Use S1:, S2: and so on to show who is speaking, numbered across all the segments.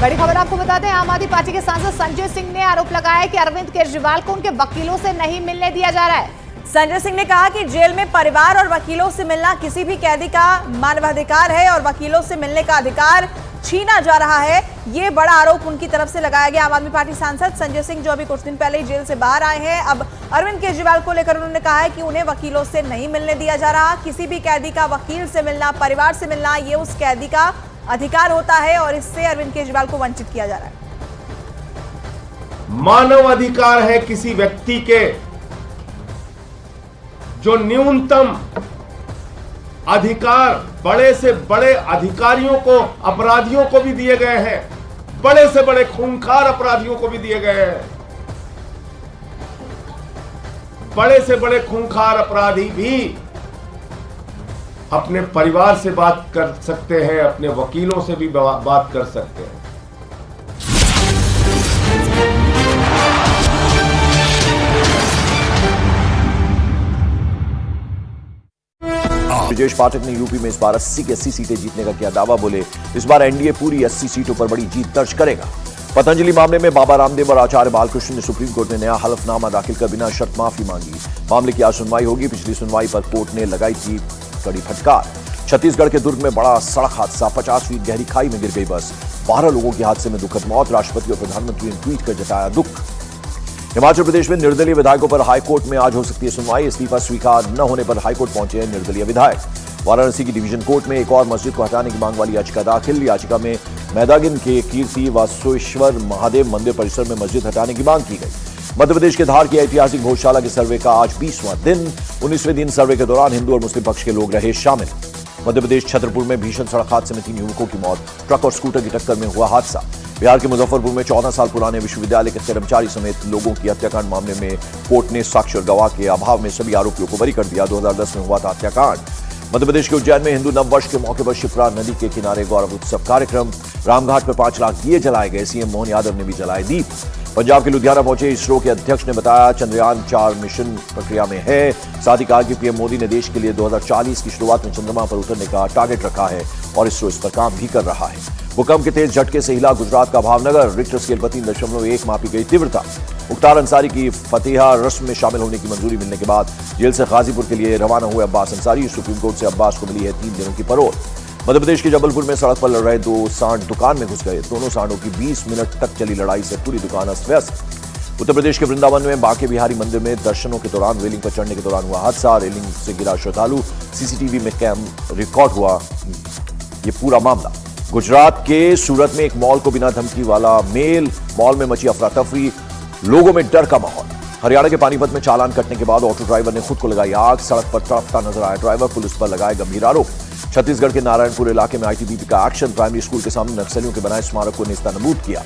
S1: बड़ी खबर आपको बता दें, आम आदमी पार्टी के सांसद संजय सिंह ने आरोप लगाया कि अरविंद केजरीवाल को उनके वकीलों से नहीं मिलने दिया जा रहा है। संजय सिंह ने कहा कि जेल में परिवार और वकीलों से मिलना किसी भी कैदी का मानवाधिकार है और वकीलों से मिलने का अधिकार छीना जा रहा है। ये बड़ा आरोप उनकी तरफ से लगाया गया। आम आदमी पार्टी सांसद संजय सिंह, जो अभी कुछ दिन पहले ही जेल से बाहर आए हैं, अब अरविंद केजरीवाल को लेकर उन्होंने कहा है कि उन्हें वकीलों से नहीं मिलने दिया जा रहा। किसी भी कैदी का वकील से मिलना, परिवार से मिलना, ये उस कैदी का अधिकार होता है और इससे अरविंद केजरीवाल को वंचित किया जा रहा है।
S2: मानव अधिकार है किसी व्यक्ति के जो न्यूनतम अधिकार बड़े से बड़े अधिकारियों को, अपराधियों को भी दिए गए हैं, बड़े से बड़े खूंखार अपराधियों को भी दिए गए हैं। बड़े से बड़े खूंखार अपराधी भी अपने परिवार से बात कर सकते हैं, अपने वकीलों से भी बात कर सकते हैं।
S3: ब्रजेश पाठक ने यूपी में इस बार 80 की 80 सीटें जीतने का किया दावा। बोले इस बार एनडीए पूरी 80 सीटों पर बड़ी जीत दर्ज करेगा। पतंजलि मामले में बाबा रामदेव और आचार्य बालकृष्ण ने सुप्रीम कोर्ट में नया हलफनामा दाखिल कर बिना शर्त माफी मांगी। मामले की आज सुनवाई होगी। पिछली सुनवाई पर कोर्ट ने लगाई थी कड़ी फटकार। छत्तीसगढ़ के दुर्ग में बड़ा सड़क हादसा, 50 फीट गहरी खाई में गिर गई बस, 12 लोगों की हादसे में दुखद मौत। राष्ट्रपति और प्रधानमंत्री ने ट्वीट कर जताया दुख। हिमाचल प्रदेश में निर्दलीय विधायकों पर हाईकोर्ट में आज हो सकती है सुनवाई। इस्तीफा स्वीकार न होने पर हाईकोर्ट पहुंचे हैं निर्दलीय विधायक। वाराणसी की डिवीजन कोर्ट में एक और मस्जिद को हटाने की मांग वाली याचिका दाखिल। याचिका में मैदागिन के कीर्ति वासुएश्वर महादेव मंदिर परिसर में मस्जिद हटाने की मांग की गई। मध्य प्रदेश के धार की ऐतिहासिक भोजशाला के सर्वे का आज 20वां दिन। 19वें दिन सर्वे के दौरान हिंदू और मुस्लिम पक्ष के लोग रहे शामिल। मध्य प्रदेश छतरपुर में भीषण सड़क हादसे में 3 युवकों की मौत, ट्रक और स्कूटर की टक्कर में हुआ हादसा। बिहार के मुजफ्फरपुर में 14 साल पुराने विश्वविद्यालय के कर्मचारी समेत लोगों की हत्याकांड मामले में कोर्ट ने साक्ष्य और गवाह के अभाव में सभी आरोपियों को बरी कर दिया। 2010 में हुआ था हत्याकांड। मध्य प्रदेश के उज्जैन में हिंदू नववर्ष के मौके पर शिप्रा नदी के किनारे गौरव उत्सव कार्यक्रम। रामघाट पर 5 लाख दिए जलाए गए। सीएम मोहन यादव ने भी जलाए दीप। पंजाब के लुधियाना पहुंचे इसरो के अध्यक्ष ने बताया चंद्रयान 4 मिशन प्रक्रिया में है। साथ ही कहा कि पीएम मोदी ने देश के लिए 2040 की शुरुआत में चंद्रमा पर उतरने का टारगेट रखा है और इसरो इस पर काम भी कर रहा है। भूकंप के तेज झटके से हिला गुजरात का भावनगर। रिक्टर स्केल पर 3.1 मापी गई तीव्रता। मुख्तार अंसारी की फतेहा रस्म में शामिल होने की मंजूरी मिलने के बाद जेल से गाजीपुर के लिए रवाना हुए अब्बास अंसारी। सुप्रीम कोर्ट से अब्बास को मिली है 3 दिनों की पैरोल। मध्य प्रदेश के जबलपुर में सड़क पर लड़ रहे 2 सांड दुकान में घुस गए। दोनों सांडों की 20 मिनट तक चली लड़ाई से पूरी दुकान अस्त व्यस्त। उत्तर प्रदेश के वृंदावन में बांके बिहारी मंदिर में दर्शनों के दौरान रेलिंग पर चढ़ने के दौरान हुआ हादसा। रेलिंग से गिरा श्रद्धालु। सीसीटीवी में रिकॉर्ड हुआ ये पूरा मामला। गुजरात के सूरत में एक मॉल को बिना धमकी वाला मेल। मॉल में मची अफरा तफरी, लोगों में डर का माहौल। हरियाणा के पानीपत में चालान कटने के बाद ऑटो ड्राइवर ने खुद को लगाई आग। सड़क पर तड़पता नजर आया ड्राइवर। पुलिस पर लगाए गंभीर आरोप। छत्तीसगढ़ के नारायणपुर इलाके में आईटीबीपी का एक्शन। प्राइमरी स्कूल के सामने नक्सलियों के बनाए स्मारक को नेस्तनाबूद किया।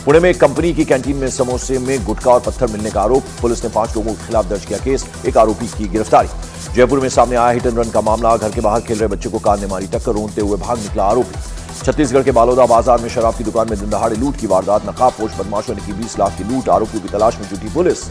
S3: पुणे में एक कंपनी की कैंटीन में समोसे में गुटखा और पत्थर मिलने का आरोप। पुलिस ने 5 लोगों के खिलाफ दर्ज किया केस। एक आरोपी की गिरफ्तारी। जयपुर में सामने आया हिट एंड रन का मामला। घर के बाहर खेल रहे बच्चे को कार ने मारी टक्कर। रोते हुए भाग निकला आरोपी। छत्तीसगढ़ के बालोदा बाजार में शराब की दुकान में दिन दहाड़े लूट की वारदात। नकाबपोश बदमाशों ने की 20 लाख की लूट। आरोपियों की तलाश में जुटी पुलिस।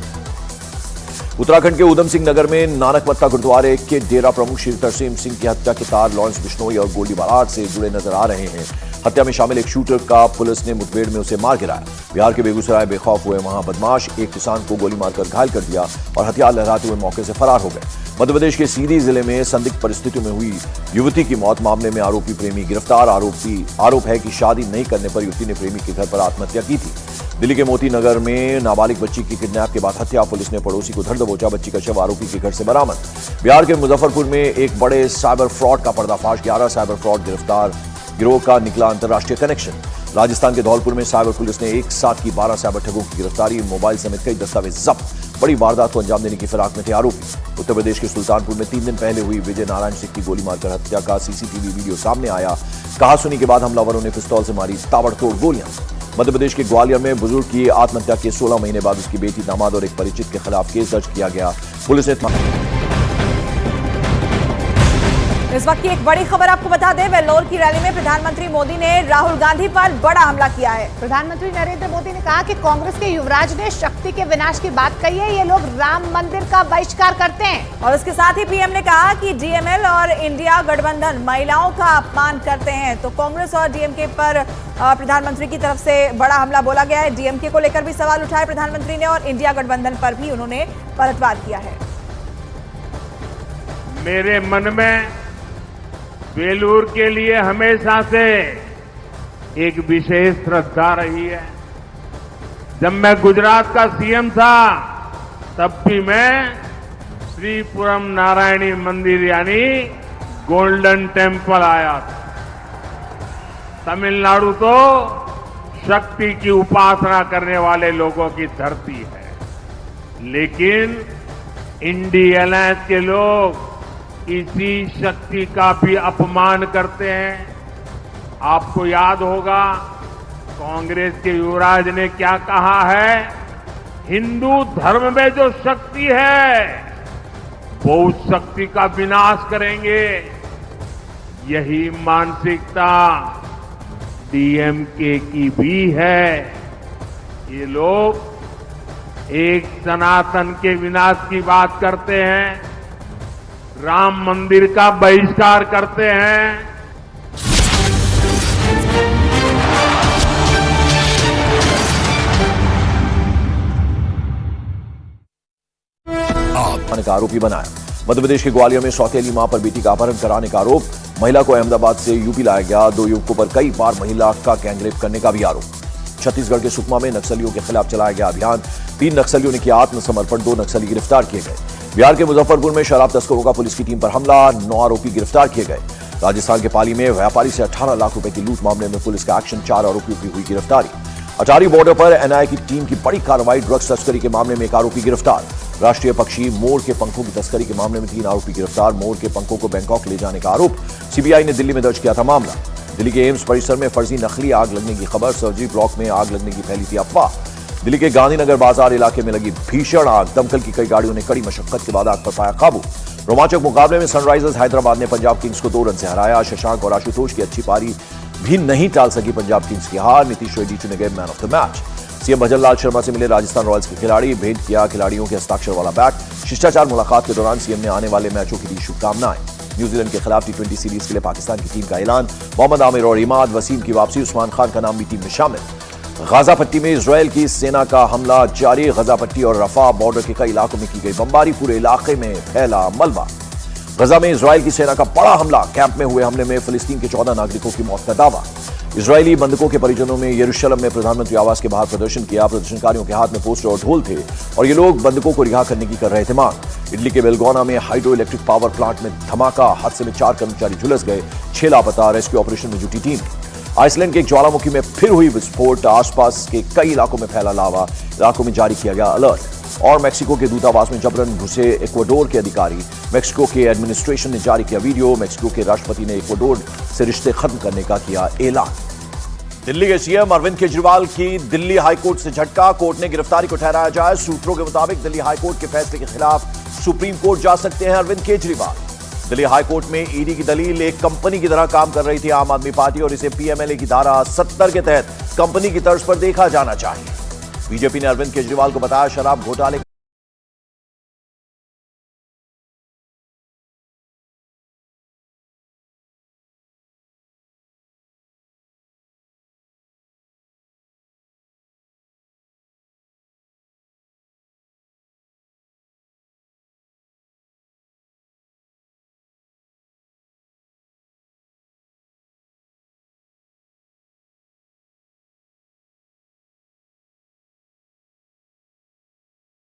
S3: उत्तराखंड के उधम सिंह नगर में नानकमत्ता गुरुद्वारे के डेरा प्रमुख श्री तरसेम सिंह की हत्या के तार लॉरेंस बिश्नोई और गोल्डी बारात से जुड़े नजर आ रहे हैं। हत्या में शामिल एक शूटर का पुलिस ने मुठभेड़ में उसे मार गिराया। बिहार के बेगूसराय बेखौफ हुए वहां बदमाश एक किसान को गोली मारकर घायल कर दिया और हथियार लहराते हुए मौके से फरार हो गए। मध्य प्रदेश के सीधी जिले में संदिग्ध परिस्थितियों में हुई युवती की मौत मामले में आरोपी प्रेमी गिरफ्तार। आरोप है कि शादी नहीं करने पर युवती ने प्रेमी के घर पर आत्महत्या की थी। दिल्ली के मोती नगर में नाबालिग बच्ची की किडनैप के बाद हत्या। पुलिस ने पड़ोसी को धर दबोचा। बच्ची का शव आरोपी के घर से बरामद। बिहार के मुजफ्फरपुर में एक बड़े साइबर फ्रॉड का पर्दाफाश। 11 साइबर फ्रॉड गिरफ्तार। गिरोह का निकला अंतर्राष्ट्रीय कनेक्शन। राजस्थान के धौलपुर में साइबर पुलिस ने एक साथ की 12 साइबर ठगों की गिरफ्तारी। मोबाइल समेत कई दस्तावेज जब्त। बड़ी वारदात को अंजाम देने की फिराक में थे आरोपी। उत्तर प्रदेश के सुल्तानपुर में 3 दिन पहले हुई विजय नारायण सिंह की गोली मारकर हत्या का सीसीटीवी वीडियो सामने आया। कहासुनी के बाद हमलावरों ने पिस्तौल से मारी ताबड़तोड़ गोलियां। मध्य प्रदेश के ग्वालियर में बुजुर्ग की आत्महत्या के 16 महीने बाद उसकी बेटी, दामाद और एक परिचित के खिलाफ केस दर्ज किया गया। पुलिस ने
S1: इस वक्त की एक बड़ी खबर आपको बता दें, वेल्लोर की रैली में प्रधानमंत्री मोदी ने राहुल गांधी पर बड़ा हमला किया है। प्रधानमंत्री नरेंद्र मोदी ने कहा कि कांग्रेस के युवराज ने शक्ति के विनाश की बात कही है, ये लोग राम मंदिर का बहिष्कार करते हैं। और इसके साथ ही पीएम ने कहा कि डीएमएल और इंडिया गठबंधन महिलाओं का अपमान करते हैं। तो कांग्रेस और डीएमके पर प्रधानमंत्री की तरफ से बड़ा हमला बोला गया है। डीएमके को लेकर भी सवाल उठाए प्रधानमंत्री ने और इंडिया गठबंधन पर भी उन्होंने पलटवार किया है।
S4: मेरे मन में वेलूर के लिए हमेशा से एक विशेष श्रद्धा रही है। जब मैं गुजरात का सीएम था तब भी मैं श्रीपुरम नारायणी मंदिर यानी गोल्डन टेम्पल आया था। तमिलनाडु तो शक्ति की उपासना करने वाले लोगों की धरती है, लेकिन इंडी अलायंस के लोग इसी शक्ति का भी अपमान करते हैं। आपको याद होगा कांग्रेस के युवराज ने क्या कहा है, हिंदू धर्म में जो शक्ति है वो उस शक्ति का विनाश करेंगे। यही मानसिकता डीएमके की भी है। ये लोग एक सनातन के विनाश की बात करते हैं, राम मंदिर का बहिष्कार करते हैं।
S3: का आरोपी बनाया। मध्य प्रदेश के ग्वालियर में सौतेली मां पर बेटी का अपहरण कराने का आरोप। महिला को अहमदाबाद से यूपी लाया गया। 2 युवकों पर कई बार महिला का गैंगरेप करने का भी आरोप। छत्तीसगढ़ के सुकमा में नक्सलियों के खिलाफ चलाया गया अभियान। 3 नक्सलियों ने किया आत्मसमर्पण। 2 नक्सली गिरफ्तार किए गए। बिहार के मुजफ्फरपुर में शराब तस्करों का पुलिस की टीम पर हमला। 9 आरोपी गिरफ्तार किए गए। राजस्थान के पाली में व्यापारी से 18 लाख रुपए की लूट मामले में पुलिस का एक्शन। 4 आरोपियों की हुई गिरफ्तारी। अटारी बॉर्डर पर एनआईए की टीम की बड़ी कार्रवाई। ड्रग्स तस्करी के मामले में 1 आरोपी गिरफ्तार। राष्ट्रीय पक्षी मोर के पंखों की तस्करी के मामले में 3 आरोपी गिरफ्तार। मोर के पंखों को बैंकॉक ले जाने का आरोप। सीबीआई ने दिल्ली में दर्ज किया था मामला। दिल्ली के एम्स परिसर में फर्जी नकली आग लगने की खबर। सर्जरी ब्लॉक में आग लगने की फैली थी अफवाह। दिल्ली के गांधीनगर बाजार इलाके में लगी भीषण आग। दमकल की कई गाड़ियों ने कड़ी मशक्कत के बाद आग पर पाया काबू। रोमांचक मुकाबले में सनराइजर्स हैदराबाद ने पंजाब किंग्स को 2 रन से हराया। शशांक और आशुतोष की अच्छी पारी भी नहीं टाल सकी पंजाब किंग्स की हार। नीतीश रेड्डी चुने गए man of the match. CM Bhajanlal Sharma से मिले राजस्थान रॉयल्स के खिलाड़ी। भेंट किया खिलाड़ियों के हस्ताक्षर वाला बैट। शिष्टाचार मुलाकात के दौरान सीएम ने आने वाले मैचों की दी शुभकामनाएं। न्यूजीलैंड के खिलाफ T20 सीरीज के लिए पाकिस्तान की टीम का ऐलान। मोहम्मद आमिर और इमाद वसीम की वापसी। उस्मान खान का नाम भी टीम में शामिल। गाजा पट्टी में इजरायल की सेना का हमला जारी। गाजा पट्टी और रफा बॉर्डर के कई इलाकों में की गई बमबारी। पूरे इलाके में फैला मलबा। गाजा में इजरायल की सेना का बड़ा हमला। कैंप में हुए हमले में फिलिस्तीन के 14 नागरिकों की मौत का दावा। इजरायली बंधकों के परिजनों में यरूशलेम में प्रधानमंत्री आवास के बाहर प्रदर्शन किया। प्रदर्शनकारियों के हाथ में पोस्टर और ढोल थे और ये लोग बंधकों को रिहा करने की कर रहे थे मांग। इटली के बेलगोना में हाइड्रो इलेक्ट्रिक पावर प्लांट में धमाका। हादसे में 4 कर्मचारी झुलस गए। 6 लापता। रेस्क्यू ऑपरेशन में जुटी टीम। आइसलैंड के एक ज्वालामुखी में फिर हुई विस्फोट। आसपास के कई इलाकों में फैला लावा। इलाकों में जारी किया गया अलर्ट। और मेक्सिको के दूतावास में जबरन घुसे इक्वाडोर के अधिकारी। मेक्सिको के एडमिनिस्ट्रेशन ने जारी किया वीडियो। मेक्सिको के राष्ट्रपति ने इक्वाडोर से रिश्ते खत्म करने का किया ऐलान। दिल्ली के सीएम अरविंद केजरीवाल की दिल्ली हाईकोर्ट से झटका। कोर्ट ने गिरफ्तारी को ठहराया जाए। सूत्रों के मुताबिक दिल्ली हाईकोर्ट के फैसले के खिलाफ सुप्रीम कोर्ट जा सकते हैं अरविंद केजरीवाल। दिल्ली हाईकोर्ट में ईडी की दलील, एक कंपनी की तरह काम कर रही थी आम आदमी पार्टी और इसे पीएमएलए की धारा 70 के तहत कंपनी की तर्ज पर देखा जाना चाहिए। बीजेपी ने अरविंद केजरीवाल को बताया शराब घोटाले